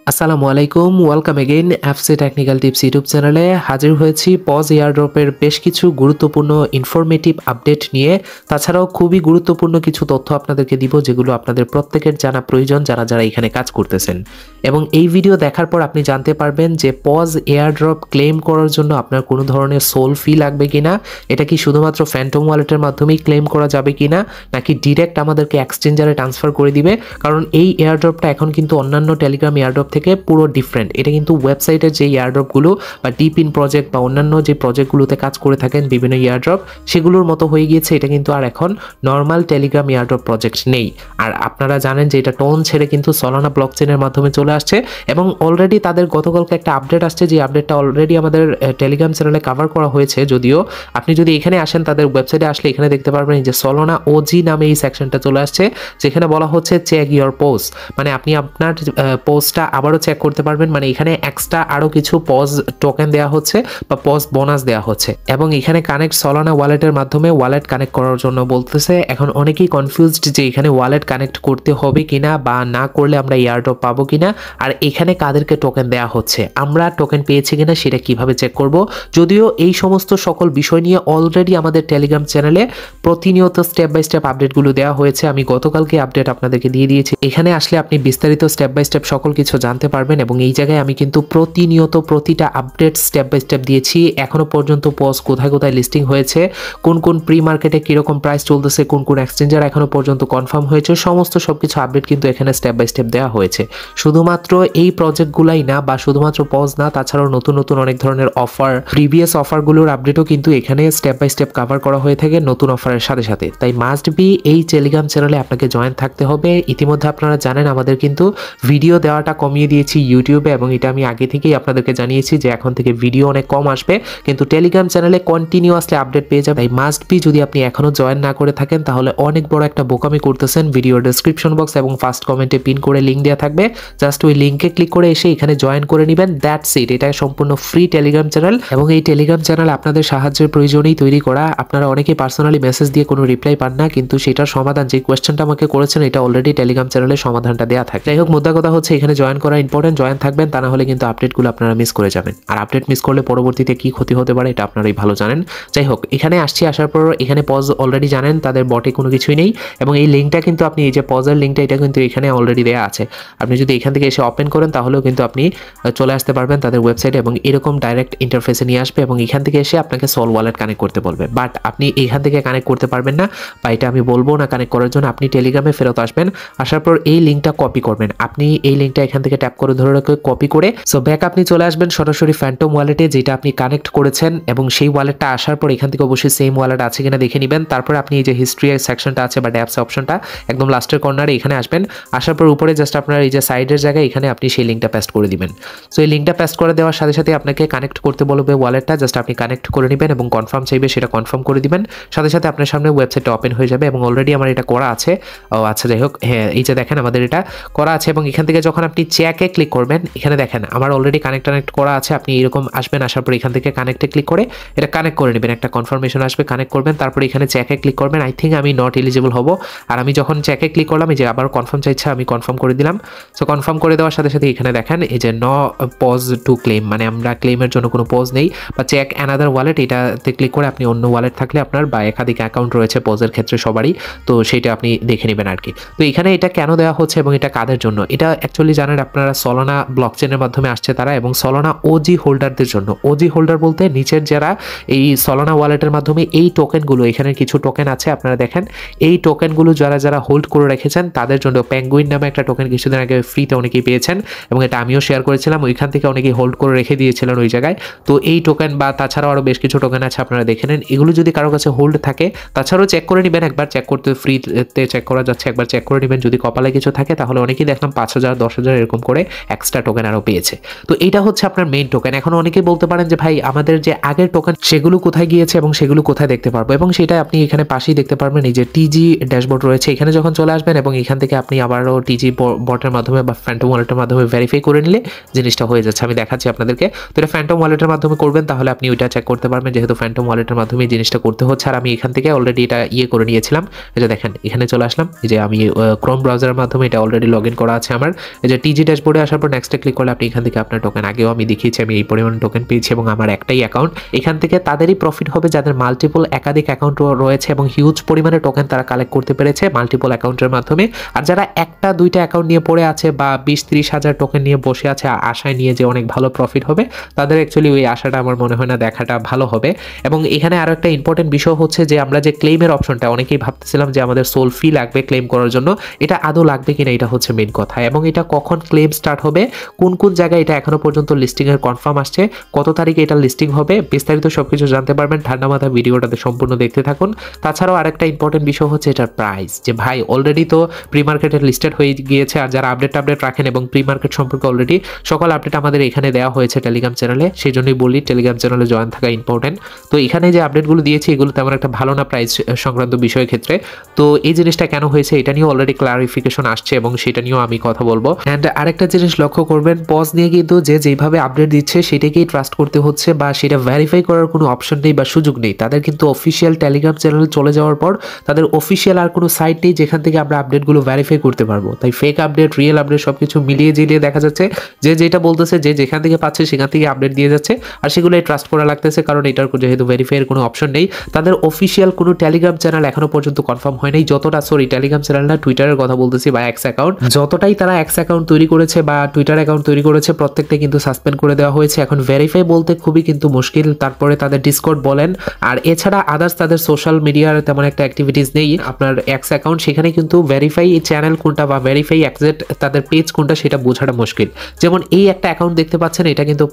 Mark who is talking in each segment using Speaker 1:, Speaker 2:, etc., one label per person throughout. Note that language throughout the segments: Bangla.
Speaker 1: আসসালামু আলাইকুম, welcome again FC technical tips YouTube চ্যানেলে হাজির হয়েছি পজ এয়ারড্রপের বেশ কিছু গুরুত্বপূর্ণ ইনফরমেটিভ আপডেট নিয়ে। তাছাড়াও খুবই গুরুত্বপূর্ণ কিছু তথ্য আপনাদেরকে দিব যেগুলো আপনাদের প্রত্যেকের জানা প্রয়োজন যারা যারা এখানে কাজ করতেছেন। এবং এই ভিডিও দেখার পর আপনি জানতে পারবেন যে পজ এয়ারড্রপ ক্লেম করার জন্য আপনার কোনো ধরনের সোল ফি লাগবে কিনা, এটা কি শুধুমাত্র ফ্যান্টম ওয়ালেটের মাধ্যমেই ক্লেম করা যাবে কিনা, নাকি ডিরেক্ট আমাদেরকে এক্সচেঞ্জারে ট্রান্সফার করে দিবে। কারণ এই এয়ারড্রপটা এখন কিন্তু অন্যান্য টেলিগ্রাম এয়ারড্রপ থেকে পুরো ডিফারেন্ট। এটা কিন্তু ওয়েবসাইটের যে এয়ারড্রপগুলো বা ডিপিন প্রজেক্ট বা অন্যান্য যে প্রজেক্টগুলোতে কাজ করে থাকেন বিভিন্ন এয়ারড্রপ, সেগুলোর মতো হয়ে গিয়েছে। এটা কিন্তু আর এখন নর্মাল টেলিগ্রাম এয়ারড্রপ প্রজেক্ট নেই। আর আপনারা জানেন যে এটা টোন ছেড়ে কিন্তু সলানা ব্লকচেনের মাধ্যমে চলে আসছে এবং অলরেডি তাদের গতকালকে একটা আপডেট আসছে, যে আপডেটটা অলরেডি আমাদের টেলিগ্রাম চ্যানেলে কভার করা হয়েছে। যদিও আপনি যদি এখানে আসেন, তাদের ওয়েবসাইটে আসলে এখানে দেখতে পারবেন যে সলানা ওজি নামে এই সেকশনটা চলে আসছে, যেখানে বলা হচ্ছে চেক ইওর পোস্ট, মানে আপনি আপনার পোস্টটা আবারও চেক করতে পারবেন। মানে এখানে এক্সট্রা আরও কিছু পজ টোকেন দেওয়া হচ্ছে বা পজ বোনাস দেওয়া হচ্ছে। এবং এখানে কানেক্ট সলানা ওয়ালেটের মাধ্যমে ওয়ালেট কানেক্ট করার জন্য বলতেছে। এখন অনেকেই কনফিউজড যে এখানে ওয়ালেট কানেক্ট করতে হবে কিনা বা না করলে আমরা এয়ারড্রপ পাবো কিনা, আর এখানে কাদেরকে টোকেন দেওয়া হচ্ছে, আমরা টোকেন পেয়েছি কিনা সেটা কিভাবে চেক করব। যদিও এই সমস্ত সকল বিষয় নিয়ে অলরেডি আমাদের টেলিগ্রাম চ্যানেলে প্রতিনিয়ত স্টেপ বাই স্টেপ আপডেটগুলো দেওয়া হয়েছে। আমি গতকালকে আপডেট আপনাদেরকে দিয়ে দিয়েছি। এখানে আসলে আপনি বিস্তারিত স্টেপ বাই স্টেপ সকল কিছু জানতে পারবেন। এবং এই জায়গায় আমি কিন্তু প্রতিনিয়ত প্রতিটা আপডেট স্টেপ বাই স্টেপ দিয়েছি। এখনো পর্যন্ত পজ কোথায় কোথায় লিস্টিং হয়েছে, কোন কোন প্রি মার্কেটে কিরকম প্রাইস চলতেছে, কোন কোন এক্সচেঞ্জার এখনো পর্যন্ত কনফার্ম হয়েছে, সমস্ত সবকিছু আপডেট কিন্তু এখানে স্টেপ বাই স্টেপ দেওয়া হয়েছে। শুধুমাত্র এই প্রজেক্টগুলাই না বা শুধুমাত্র পজ না, তাছাড়াও নতুন নতুন অনেক ধরনের অফার, প্রিভিয়াস অফারগুলোর আপডেটও কিন্তু এখানে স্টেপ বাই স্টেপ কভার করা হয়ে থাকে নতুন অফারের সাথে সাথে। তাই মাস্ট বি এই টেলিগ্রাম চ্যানেলে আপনাকে জয়েন থাকতে হবে। ইতিমধ্যে আপনারা জানেন আমাদের কিন্তু ভিডিও দেওয়াটা কমিয়ে দিয়েছি ইউটিউবে, এবং এটা আমি আগে থেকেই আপনাদেরকে জানিয়েছি যে এখন থেকে ভিডিও অনেক কম আসবে, কিন্তু টেলিগ্রাম চ্যানেলে কন্টিনিউয়াসলি আপডেট পেয়ে যাবেন। তাই মাস্ট বি, যদি আপনি এখনো জয়েন না করে থাকেন তাহলে অনেক বড় একটা বোকামি করতেছেন। ভিডিও ডেসক্রিপশন বক্স এবং ফার্স্ট কমেন্টে পিন করে লিঙ্ক দেওয়া থাকবে, জাস্ট ওই লিঙ্কে ক্লিক করে এসে এখানে জয়েন করে নেবেন, দ্যাটস ইট। এটা সম্পূর্ণ ফ্রি টেলিগ্রাম চ্যানেল এবং এই টেলিগ্রাম চ্যানেল আপনাদের সাহায্যের প্রয়োজনেই তৈরি করা। আপনারা অনেকে পার্সোনালি মেসেজ দিয়ে কোনো রিপ্লাই পান না, কিন্তু সেটার সমাধান, যে কোয়েশ্চেনটা আমাকে করেছেন, এটা অলরেডি টেলিগ্রাম চ্যানেলে সমাধানটা দেওয়া থাকে। যাই হোক, মুদ্রা কথা হচ্ছে এখানে জয়েন করা ইম্পর্টেন্ট। জয়েন থাকবেন, তা না হলে কিন্তু আপডেটগুলো আপনারা মিস করে যাবেন। আর আপডেট মিস করলে পরবর্তীতে কি ক্ষতি হতে পারে এটা আপনারাই ভালো জানেন। যাই হোক, এখানে আসার পর এখানে পজ অলরেডি জানেন তাদের বটে কোনো কিছুই নেই। এবং এই লিঙ্কটা কিন্তু আপনি, এই যে পজের লিঙ্কটা, এটা কিন্তু এখানে অলরেডি দেওয়া আছে। আপনি যদি এখান থেকে এসে ওপেন করেন তাহলেও কিন্তু আপনি চলে আসতে পারবেন তাদের ওয়েবসাইটে, এবং এরকম ডাইরেক্ট ইন্টারফেসে নিয়ে আসবে এবং এখান থেকে এসে আপনাকে সল ওয়ালেট কানেক্ট করতে বলবে। বাট আপনি এখান থেকে কানেক্ট করতে পারবেন না, বা এটা আমি বলবো না কানেক্ট করার জন্য। আপনি টেলিগ্রামে ফেরত আসবেন, আসার পর এই লিঙ্কটা কপি করবেন। আপনি এই লিঙ্কটা এখান থেকে ট্যাপ করে ধরে রেখে কপি করে সো ব্যাক আপনি চলে আসবেন সরাসরি ফ্যান্টম ওয়ালেটে, যেটা আপনি কানেক্ট করেছেন। এবং সেই ওয়ালেটটা আসার পর এখান থেকে অবশ্যই সেম ওয়ালেট আছে কিনা দেখে নেবেন। তারপর আপনি এই যে হিস্ট্রি সেকশনটা আছে বা ড্যাপস অপশনটা একদম লাস্টের কর্নারে এখানে আসবেন। আসার পর উপরে জাস্ট আপনার এই যে সাইডের জায়গায় এখানে আপনি সেই লিঙ্কটা পেস্ট করে দিবেন। সো এই লিঙ্কটা পেস্ট করে দেওয়ার সাথে সাথে আপনাকে কানেক্ট করতে বলবে ওয়ালেটটা, জাস্ট আপনি কানেক্ট করে নেবেন এবং কনফার্ম চাইবে, সেটা কনফার্ম করে দিবেন। সাথে সাথে আপনার সামনে ওয়েবসাইটটা ওপেন হয়ে যাবে এবং অলরেডি আমার এটা করা আছে। ও আচ্ছা, যাই হোক, হ্যাঁ, এই যে দেখেন আমাদের এটা করা আছে। এবং এখান থেকে যখন আপনি চেকে ক্লিক করবেন, এখানে দেখেন আমার অলরেডি কানেক্ট করা আছে। আপনি এরকম আসবেন, আসার পর এখান থেকে কানেক্টে ক্লিক করে এটা কানেক্ট করে নেবেন। একটা কনফার্মেশন আসবে, কানেক্ট করবেন। তারপরে এখানে চেকে ক্লিক করবেন। আই থিঙ্ক আমি নট এলিজিবল হব। আর আমি যখন চেকে ক্লিক করলাম, এই যে আবার কনফার্ম চাইছে, আমি কনফার্ম করে দিলাম। সো কনফার্ম করে দেওয়ার সাথে সাথে এখানে দেখেন এই যে নো পজ টু ক্লেম, মানে আমরা ক্লেমের জন্য কোনো পজ নেই। বা চেক অ্যানাদার ওয়ালেট, এটাতে ক্লিক করে আপনি অন্য ওয়ালেট থাকলে আপনার বা একাধিক অ্যাকাউন্ট রয়েছে পজের ক্ষেত্রে সবারই, তো সেটা আপনি দেখে নেবেন আর কি। তো এখানে এটা কেন দেওয়া হচ্ছে এবং এটা কাদের জন্য, এটা অ্যাকচুয়ালি জানেন আপনারা, সলানা ব্লকচেনের মাধ্যমে আসছে তারা, এবং সলানা ওজি হোল্ডারদের জন্য। ওজি হোল্ডার বলতে নিচের যারা এই সলানা ওয়ালেটের মাধ্যমে এই টোকেনগুলো, এখানে কিছু টোকেন আছে আপনারা দেখেন, এই টোকেনগুলো যারা যারা হোল্ড করে রেখেছেন তাদের জন্য। পেঙ্গুইন নামে একটা টোকেন কিছুদিন আগে ফ্রিতে অনেকেই পেয়েছেন এবং এটা আমিও শেয়ার করেছিলাম, ওইখান থেকে অনেকেই হোল্ড করে রেখে দিয়েছিলেন ওই জায়গায়। তো এই টোকেন বা তাছাড়াও আরও বেশ কিছু টোকেন আছে, আপনারা দেখে নেন। এগুলো যদি কারো কাছে হোল্ড থাকে, তাছাড়াও চেক করে নেবেন, একবার চেক করতে ফ্রিতে চেক করা যাচ্ছে, একবার চেক করে নেবেন। যদি কপালে কিছু থাকে তাহলে অনেকেই দেখলাম 5,000 10,000 এরকম করে এক্সট্রা টোকেন আরও পেয়েছে। তো এটা হচ্ছে আপনার মেইন টোকেন। এখন অনেকেই বলতে পারেন যে ভাই আমাদের যে আগের টোকেন সেগুলো কোথায় গিয়েছে এবং সেগুলো কোথায় দেখতে পারবো, এবং সেটা আপনি এখানে পাশেই দেখতে পারবেন। এই যে টিজি ড্যাশবোর্ড রয়েছে, এখানে যখন চলে আসবেন এবং এখান থেকে আপনি আবারও টিজি বটের মাধ্যমে বা ফ্যান্টম ওয়ালেটের মাধ্যমে ভেরিফাই করে নিলে জিনিসটা হয়ে যাচ্ছে। আমি দেখাচ্ছি আপনাদেরকে। তো এটা ফ্যান্টম ওয়ালেটের মাধ্যমে করবেন, তাহলে আপনি ওইটা চেক করতে পারবেন, যেহেতু ফ্যান্টম ওয়ালেটের মাধ্যমে জিনিসটা করতে হচ্ছে। আর আমি এখান থেকে অলরেডি এটা করে নিয়েছিলাম। এই যে দেখেন এখানে চলে আসলাম, এই যে আমি ক্রোম ব্রাউজারের মাধ্যমে এটা অলরেডি লগ ইন করা আছে আমার। এই যে টিজি ড্যাশবোর্ডে আসার পর নেক্সটে ক্লিক করলে আপনি এখান থেকে আপনার টোকেন, আগেও আমি দেখিয়েছি আমি এই পরিমাণ টোকেন পেয়েছি এবং আমার একটাই অ্যাকাউন্ট। এখান থেকে তাদেরই প্রফিট হবে যাদের মাল্টিপল একাধিক অ্যাকাউন্ট রয়েছে এবং হিউজ পরিমাণে টোকেন তারা কালেক্ট করতে পেরেছে মাল্টিপল অ্যাকাউন্টের মাধ্যমে। আর যারা একটা দুইটা অ্যাকাউন্ট নিয়ে পড়ে আছে বা 20-30 হাজার টোকেন নিয়ে বসে আছে আশায় নিয়ে যে অনেক ভালো প্রফিট হবে, তাদের অ্যাকচুয়ালি ওই আশাটা আমার মনে হয় না দেখাটা ভালো হবে। এবং এখানে আরো একটা ইম্পর্টেন্ট বিষয় হচ্ছে যে আমরা যে ক্লেমের অপশনটা, অনেকেই ভাবতেছিলাম যে আমাদের সোল ফি লাগবে ক্লেম করার জন্য, এটা আদৌ লাগবে কিনা এটা হচ্ছে মেইন কথা। এবং এটা কখন ক্লেম স্টার্ট হবে, কোন কোন জায়গায় এটা এখনো পর্যন্ত লিস্টিং এর কনফার্ম আসছে, কত তারিখে এটা লিস্টিং হবে, বিস্তারিত সবকিছু জানতে পারবেন ঠান্ডা মাথায় ভিডিওটাতে সম্পূর্ণ দেখতে থাকুন। তাছাড়াও আরেকটা ইম্পর্টেন্ট বিষয় হচ্ছে এটার প্রাইস, যে ভাই অলরেডি তো প্রি মার্কেটে লিস্টেড হয়ে গিয়েছে, আর যারা আপডেট রাখেন এবং প্রি মার্কেট সম্পর্কে অলরেডি সকল আপডেট আমাদের এখানে দেওয়া হয়েছে টেলিগ্রাম চ্যানেলে, সেই জন্যই বলি টেলিগ্রাম চ্যানেলে জয়েন থাকা ইম্পর্টেন্ট। তো এখানে যে আপডেটগুলো দিয়েছি এগুলো তেমন একটা ভালো না প্রাইস সংক্রান্ত বিষয়ের ক্ষেত্রে। তো এই জিনিসটা কেন হয়েছে এটা নিয়ে অলরেডি ক্লারিফিকেশন আসছে এবং সেটা নিয়েও আমি কথা বলবো। অ্যান্ড আরেকটা জিনিস লক্ষ্য করবেন, পজ নিয়ে কিন্তু যেভাবে আপডেট দিচ্ছে সেটাকেই ট্রাস্ট করতে হচ্ছে বা সেটা ভেরিফাই করার কোনো অপশন নেই বা সুযোগ নেই। তাদের কিন্তু অফিসিয়াল টেলিগ্রাম চ্যানেলে চলে যাওয়ার পর তাদের অফিসিয়াল আর কোনো সাইট নেই যেখান থেকে আমরা আপডেটগুলো ভেরিফাই করতে পারবো। তাই ফেক আপডেট, রিয়েল আপডেট সবকিছু মিলিয়ে জিলিয়ে দেখা যাচ্ছে যে যেটা বলতেছে যে যেখান থেকে পাচ্ছে সেখান থেকে আপডেট দিয়ে যাচ্ছে, আর সেগুলোই ট্রাস্ট করা লাগতেছে কারণ এটার যেহেতু ভেরিফাইয়ের কোনো অপশন নেই। তাদের অফিসিয়াল কোনো টেলিগ্রাম চ্যানেল এখনো পর্যন্ত কনফার্ম হয় নাই, যতটা টেলিগ্রাম চ্যানেল না, টুইটারের কথা বলতেছি বা এক্স অ্যাকাউন্ট, যতটাই তারা এক্স অ্যাকাউন্ট তৈরি করেছে বা টুইটার অ্যাকাউন্ট তৈরি করেছে প্রত্যেকটা কিন্তু সাসপেন্ড করে দেওয়া হয়েছে। এখন ভেরিফাই বলতে খুবই কিন্তু মুশকিল। তারপরে তাদের ডিসকর্ড বলেন আর এছাড়া আদার্স তাদের সোশ্যাল মিডিয়ার তেমন একটা অ্যাক্টিভিটিস নেই। আপনার এক্স অ্যাকাউন্ট, সেখানে কিন্তু ভেরিফাই চ্যানেল কোনটা বা ভেরিফাই এক্সাক্ট তাদের পেজ কোনটা সেটা বোঝাটা মুশকিল। যেমন এই একটা অ্যাকাউন্ট দেখতে পাচ্ছেন, এটা কিন্তু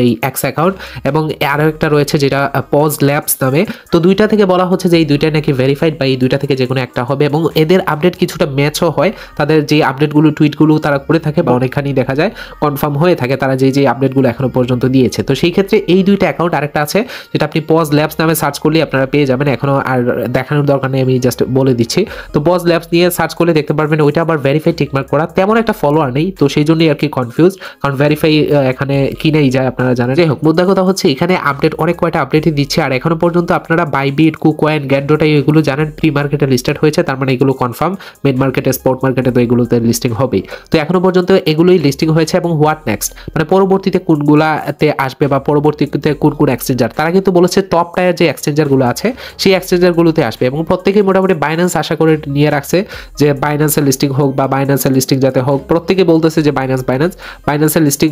Speaker 1: এই এক্স অ্যাকাউন্ট এবং আরও একটা রয়েছে যেটা পজ ল্যাবস নামে। তো দুইটা থেকে বলা হচ্ছে যে এই দুইটা নাকি ভেরিফাইড বা এই দুইটা থেকে যে কোনো একটা হবে এবং এদের আপডেট কিছুটা ম্যাচও হয়। তাদের যে আপডেটগুলো টুইটগুলো তারা করে থাকে বা অনেকখানি দেখা যায় কনফার্ম হয়ে থাকে তারা যে আপডেটগুলো এখনো পর্যন্ত দিয়েছে। তো সেই ক্ষেত্রে এই দুইটা অ্যাকাউন্ট, আরেকটা আছে যেটা আপনি পজ ল্যাবস নামে সার্চ করলে আপনারা পেয়ে যাবেন, এখনো আর দেখানোর দরকার নেই, আমি জাস্ট বলে দিচ্ছি। তো পজ ল্যাবস নিয়ে সার্চ করলে দেখতে পারবেন ওইটা আবার ভেরিফাই টিকমার্ক করা, তেমন একটা ফলোয়ার নেই, তো সেই জন্যই আর কি কনফিউজ, কারণ ভেরিফাই এখানে কিনেই যায় আপনারা জানেন। যাই হোক, মুদ্রা কথা হচ্ছে এখানে আপডেট অনেক কয়টা আপডেটই দিচ্ছে আর এখনো পর্যন্ত আপনারা বাইবিট, কুকয়েন, গেটডোটাই এগুলো জানেন প্রি মার্কেটে লিস্টেড হয়েছে, তার মানে এগুলো কনফার্ম। মেন মার্কেটে, স্পট মার্কেটে তো এগুলোতে লিস্টিং হবেই। তো এখনো পর্যন্ত এগুলোই লিস্টিং হয়েছে এবং হোয়াট নেক্সট, মানে পরবর্তীতে কোনগুলাতে আসবে বা পরবর্তীতে কোন কোন এক্সচেঞ্জার, তারা কিন্তু বলেছে টপ টায়ার যে এক্সচেঞ্জারগুলো আছে সেই এক্সচেঞ্জারগুলোতে আসবে এবং প্রত্যেকেই মোটামুটি বাইন্যান্স আশা করে নিয়ে রাখছে যে বাইন্যান্সের লিস্টিং হোক বা বাইন্যান্সের লিস্টিং যাতে হোক, প্রত্যেকে বলতেছে যে বাইন্যান্সের লিস্টিং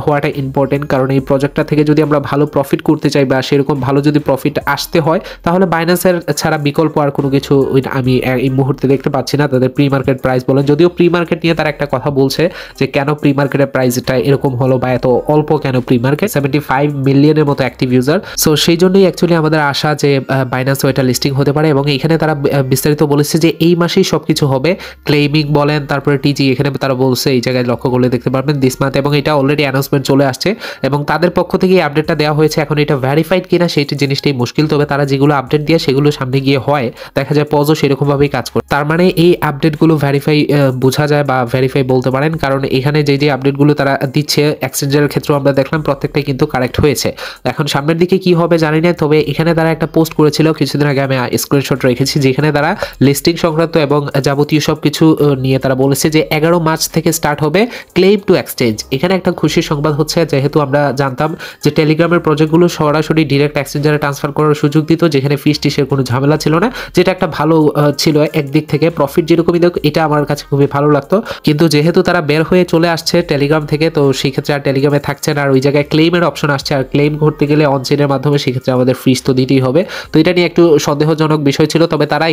Speaker 1: হওয়াটা ইম্পর্টেন্ট, কারণ এই প্রজেক্টটা থেকে যদি আমরা ভালো প্রফিট করতে চাই বা সেরকম ভালো যদি প্রফিট আসতে হয় তাহলে বাইন্যান্সের ছাড়া বিকল্প আর কোনো কিছু আমি এই মুহূর্তে দেখতে পাচ্ছি না। তাদের প্রি মার্কেট প্রাইস বলেন, যদিও প্রি মার্কেট নিয়ে তারা একটা কথা বলছে যে কেন প্রি মার্কেটের প্রাইসটা এরকম হলো বা এত অল্প কেন প্রি মার্কেট, 75 মিলিয়নের মতো অ্যাক্টিভ ইউজার। সো সেই জন্যই অ্যাকচুয়ালি আমাদের আশা যে বাইন্যান্সও এটা লিস্টিং হতে পারে এবং এখানে তারা বিস্তারিত বলেছে যে এই মাসেই সবকিছু হবে, ক্লেমিং বলেন, তারপরে টিজি, এখানে তারা বলছে এই জায়গায় লক্ষ্য করলে দেখতে পারবেন দিস মান্থ, এবং এটা অলরেডি অ্যানাউন্সমেন্ট চলে আসছে এবং তাদের পক্ষ থেকে এই আপডেটটা দেওয়া হয়েছে। এখন এটা ভেরিফাইড কিনা সেই জিনিসটাই মুশকিল, তবে তারা যেগুলো আপডেট দিয়ে সেগুলো সামনে গিয়ে হয় দেখা যায় পজও সেরকমভাবেই কাজ করে, তার মানে এই আপডেটগুলো ভেরিফাই বোঝা যায় বা ভেরিফাই বলতে পারেন, কারণ এখানে যে আপডেটগুলো তারা দিচ্ছে এক্সচেঞ্জের ক্ষেত্রেও আমরা দেখলাম প্রত্যেকটাই কিন্তু কারেক্ট হয়েছে। এখন সামনের দিকে কি হবে জানি না, তবে এখানে তারা একটা পোস্ট করেছিল কিছুদিন আগে, আমি স্ক্রিনশট রেখেছি, যেখানে তারা লিস্টিং সংক্রান্ত এবং যাবতীয় সব কিছু নিয়ে তারা বলেছে যে 11 মার্চ থেকে স্টার্ট হবে ক্লেম টু এক্সচেঞ্জ। এখানে একটা খুশির সংবাদ হচ্ছে, যেহেতু আমরা জানতাম যে টেলিগ্রামের প্রজেক্টগুলো সরাসরি ডিরেক্ট এক্সচেঞ্জারে ট্রান্সফার করার সুযোগ দিত, যেখানে ফিস টিসের কোনো ঝামেলা ছিল না, যেটা একটা ভালো ছিল একদিক থেকে, প্রফিট যেরকমই দেখ এটা আমার কাছে খুবই ভালো লাগতো। কিন্তু যেহেতু তারা বের হয়ে চলে আসছে টেলিগ্রাম থেকে, তো সেই ক্ষেত্রে আর টেলিগ্রামে থাকছে না, আর ওই জায়গায় ক্লেমের অপশন আসছে, আর ক্লেম করতে গেলে অনচেনের মাধ্যমে সেক্ষেত্রে আমাদের ফিস তো দিতেই হবে। তো এটা নিয়ে একটু সন্দেহজনক বিষয় ছিল, তবে তারা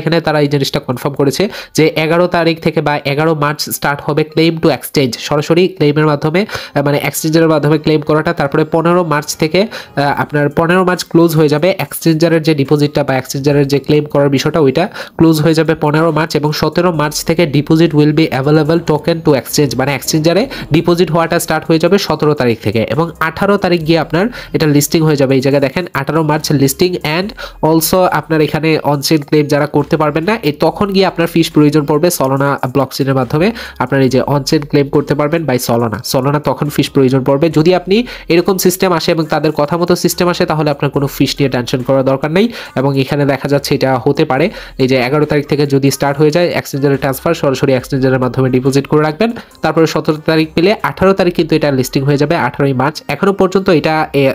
Speaker 1: এই জিনিসটা কনফার্ম করেছে যে 11 তারিখ থেকে বা 11 মার্চ স্টার্ট হবে ক্লেম টু এক্সচেঞ্জ, সরাসরি ক্লেমের মাধ্যমে মানে এক্সচেঞ্জের মাধ্যমে ক্লেম করাটা। তারপরে 15 মার্চ থেকে আপনার 15 মার্চ ক্লোজ হয়ে যাবে এক্সচেঞ্জারের যে ডিপোজিটটা বা এক্সচেঞ্জারের যে ক্লেম করার বিষয়টা, ওইটা ক্লোজ হয়ে যাবে 15 মার্চ এবং 17 মার্চ থেকে deposit will be available token two exchange, মানে এক্সচেঞ্জারে ডিপোজিট হওয়াটা স্টার্ট হয়ে যাবে 17 তারিখ থেকে এবং 18 তারিখ গিয়ে আপনার এটা লিস্টিং হয়ে যাবে। এই জায়গায় দেখেন 18 মার্চ লিস্টিং, অ্যান্ড অলসো আপনার এখানে অনচেন ক্লেম যারা করতে পারবেন না তখন গিয়ে আপনার ফিস প্রয়োজন পড়বে সলোনা ব্লকচেনের মাধ্যমে, আপনার এই যে অনচেন ক্লেম করতে পারবেন বাই সলোনা তখন ফিস প্রয়োজন পড়বে। যদি আপনি এরকম সিস্টেম আসে এবং তাদের কথা মতো সিস্টেম আসে তাহলে আপনার কোনো ফিস নিয়ে টেনশন করার দরকার নেই। এবং এখানে দেখা যাচ্ছে এটা হতে পারে এই যে 11 তারিখ থেকে যদি স্টার্ট হয়ে যায় এক্সচেঞ্জারে ট্রান্সফার, সরাসরি এক্সচেঞ্জারের মাধ্যমে ডিপোজিট করে রাখবেন, তারপরে 17 তারিখ পেলে 18 তারিখ কিন্তু এটা লিস্টিং হয়ে যাবে, 18ই মার্চ। এখনো পর্যন্ত এটা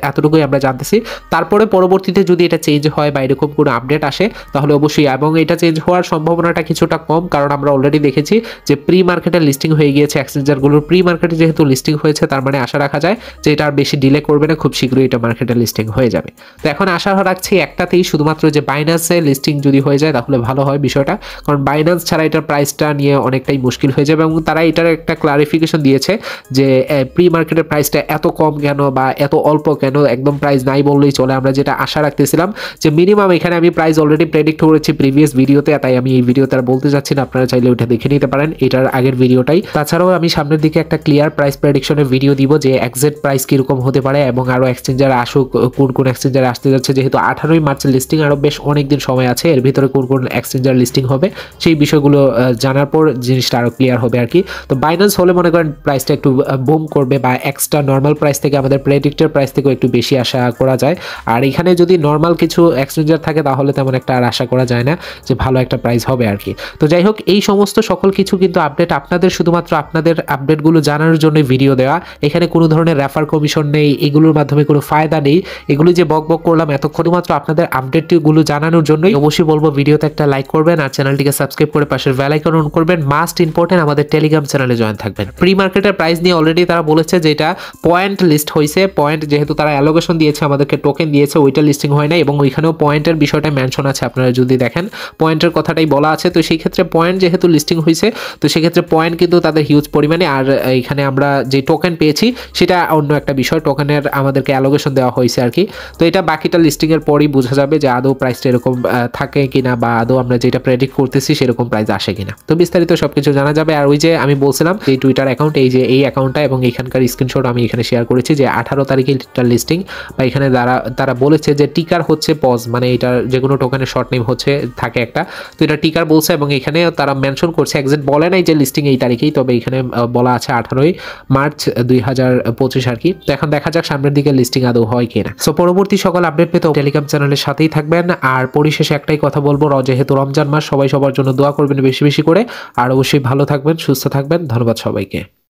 Speaker 1: এতটুকুই আমরা জানতেছি। তারপরে পরবর্তীতে যদি এটা চেঞ্জ হয় বা এরকম কোনো আপডেট আসে তাহলে অবশ্যই, এবং এটা চেঞ্জ হওয়ার সম্ভাবনাটা কিছুটা কম, কারণ আমরা অলরেডি দেখেছি যে প্রি মার্কেটে লিস্টিং হয়ে গিয়েছে এক্সচেঞ্জারগুলোর। প্রি মার্কেটে যেহেতু লিস্টিং হয়েছে তার মানে আশা রাখা যায় যে এটা আর বেশি ডিলে করবে না, খুব শীঘ্রই এটা মার্কেটে লিস্টিং হয়ে যাবে। তো এখন আশা রাখছি একটাতেই, শুধুমাত্র যে বাইন্যান্সে লিস্টিং যদি হয়ে যায় তাহলে ভালো হয় বিষয়টা, কারণ বাইন্যান্স ছাড়া এটার প্রাইসটা নিয়ে অনেকটাই মুশকিল হয়ে যাবে। এবং তারা এটার একটা ক্লারিফিকেশন দিয়েছে যে প্রি মার্কেটের প্রাইসটা এত কম কেন বা এত অল্প কেন, একদম প্রাইস নাই বললেই চলে। আমরা যেটা আশা রাখতেছিলাম যে মিনিমাম, এখানে আমি প্রাইস অলরেডি প্রেডিক্ট করেছি প্রিভিয়াস ভিডিওতে, তাই আমি এই ভিডিওতে আর বলতে চাচ্ছি না, আপনারা চাইলে ওইটা দেখে নিতে পারেন, এটার আগের ভিডিওটাই। তাছাড়াও আমি সামনের দিকে একটা ক্লিয়ার প্রাইস প্রেডিকশনের ভিডিও দিব যে এক্সাক্ট প্রাইস কিরকম হতে পারে এবং আরও এক্সচেঞ্জার আসুক, কোন কোন এক্সচেঞ্জার আসতে যাচ্ছে, যেহেতু 18ই মার্চের লিস্টিং, আরও বেশ অনেক দিন সময় আছে, এর ভিতরে কোন কোন এক্সচেঞ্জার লিস্টিং হবে সেই বিষয়গুলো জানার পর জিনিসটা আরও ক্লিয়ার হবে আর কি। তো বাইন্যান্স হলে মনে করেন প্রাইসটা একটু বুম করবে, বা এক্সট্রা নর্মাল প্রাইস থেকে আমাদের প্রেডিক্টেড প্রাইস থেকেও একটু বেশি আশা করা যায়। আর এখানে যদি নর্মাল কিছু এক্সচেঞ্জার থাকে তাহলে তেমন একটা আর আশা করা যায় না যে ভালো একটা প্রাইস হবে আর কি। তো যাই হোক, এই সমস্ত সকল কিছু কিন্তু আপডেট আপনাদের, শুধুমাত্র আপনাদের আপডেটগুলো জানার জন্য ভিডিও দেওয়া। এখানে কোনো ধরনের রেফার কমিশন নেই, এগুলোর মাধ্যমে কোনো ফায়দা নেই। এগুলো যে বক করলাম এতক্ষণ মাত্র আপনাদের আপডেটগুলো জানানোর জন্যই। অবশ্যই বলবো ভিডিওতে একটা লাইক করবেন আর চ্যানেলটিকে সাবস্ক্রাইব করে পাশের বেল আইকন অন করবেন। মাস্ট ইম্পর্টেন্ট, আমাদের টেলিগ্রাম চ্যানেলে জয়েন থাকবেন। প্রি মার্কেটের প্রাইস নিয়ে অলরেডি তারা বলেছে যে এটা পয়েন্ট লিস্ট হয়েছে, পয়েন্ট যেহেতু তারা অ্যালোকেশন দিয়েছে, আমাদেরকে টোকেন দিয়েছে, ওইটা লিস্টিং হয় না, এবং ওইখানেও পয়েন্টের বিষয়টা মেনশন আছে, আপনারা যদি দেখেন পয়েন্টের কথাটাই বলা আছে। তো সেই ক্ষেত্রে পয়েন্ট যেহেতু লিস্টিং হয়েছে, তো সেক্ষেত্রে পয়েন্ট কিন্তু তাদের হিউজ পরিমাণে। আর এখানে আমরা যে টোকেন পেয়েছি সেটা অন্য একটা বিষয়, টোকেনের আমাদেরকে অ্যালোকেশন দেওয়া হয়েছে আর কি। তো এটা বাকিটা লিস্টিংয়ের পরই বোঝা যাবে যে আদৌ প্রাইসটা এরকম থাকে কিনা, বা আদৌ আমরা যেটা প্রেডিক্ট করতেছি সেরকম প্রাইস আসে কিনা। তো বিস্তারিত সবকিছু জানা যাবে। আর ওই যে আমি বলছিলাম এই টুইটার অ্যাকাউন্ট, এই যে এই অ্যাকাউন্টটা এবং এখানকার স্ক্রিনশট আমি এখানে শেয়ার করেছি যে 18 তারিখে এটার লিস্টিং, বা এখানে তারা বলেছে যে টিকার হচ্ছে পজ, মানে এটার যে কোনো টোকেনের শর্ট নেম হচ্ছে থাকে একটা, তো এটা টিকার বলছে, এবং এখানে তারা মেনশন করছে, এক্সাক্ট বলে নাই যে লিস্টিং এই তারিখেই, তবে এখানে বলা আছে 18ই মার্চ 2025 আর কি। তো এখন দেখা যাক সামনের দিকে লিস্টিং আদৌ হয় কিনা। সো পরবর্তী সকল আপডেট পেতে টেলিগ্রাম চ্যানেলের সাথেই থাকবেন। আর পরিশেষে একটাই কথা বলবো, যেহেতু রমজান মাস, সবাই সবার জন্য দোয়া করবেন বেশি বেশি করে, আর অবশ্যই ভালো থাকবেন, সুস্থ থাকবেন। ধন্যবাদ সবাইকে।